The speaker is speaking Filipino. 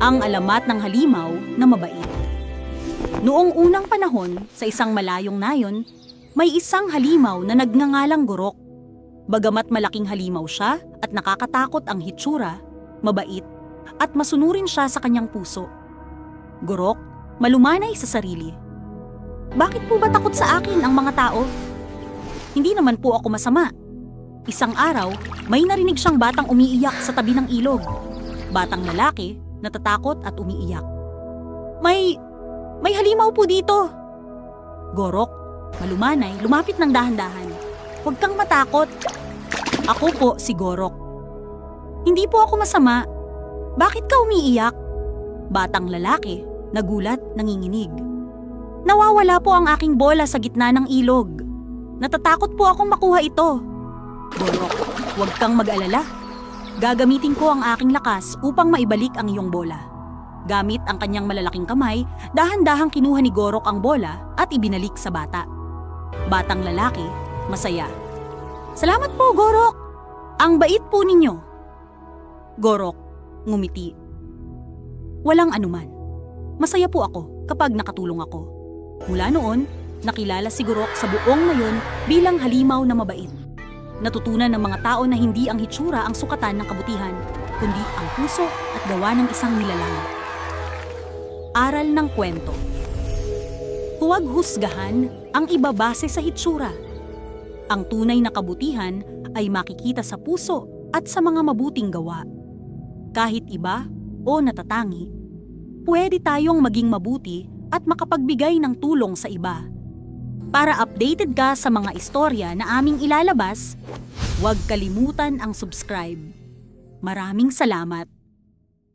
ang alamat ng halimaw na mabait. Noong unang panahon, sa isang malayong nayon, may isang halimaw na nagngangalang Gurok. Bagamat malaking halimaw siya at nakakatakot ang hitsura, mabait, at masunurin siya sa kanyang puso. Gurok, malumanay sa sarili. Bakit po ba takot sa akin ang mga tao? Hindi naman po ako masama. Isang araw, may narinig siyang batang umiiyak sa tabi ng ilog. Batang lalaki, natatakot at umiiyak. May halimaw po dito. Gurok, malumanay, lumapit ng dahan-dahan. Huwag kang matakot. Ako po si Gurok. Hindi po ako masama. Bakit ka umiiyak? Batang lalaki, nagulat, nanginginig. Nawawala po ang aking bola sa gitna ng ilog. Natatakot po akong makuha ito. Gurok, huwag kang mag-alala. Gagamitin ko ang aking lakas upang maibalik ang iyong bola. Gamit ang kanyang malalaking kamay, dahan-dahang kinuha ni Gurok ang bola at ibinalik sa bata. Batang lalaki, masaya. Salamat po, Gurok. Ang bait po ninyo. Gurok, ngumiti. Walang anuman. Masaya po ako kapag nakatulong ako. Mula noon, nakilala si Gurok sa buong nayon bilang halimaw na mabait. Natutunan ng mga tao na hindi ang hitsura ang sukatan ng kabutihan, kundi ang puso at gawa ng isang nilalang. Aral ng kwento. Huwag husgahan ang iba base sa hitsura. Ang tunay na kabutihan ay makikita sa puso at sa mga mabuting gawa. Kahit iba o natatangi, pwede tayong maging mabuti at makapagbigay ng tulong sa iba. Para updated ka sa mga istorya na aming ilalabas, huwag kalimutan ang subscribe. Maraming salamat!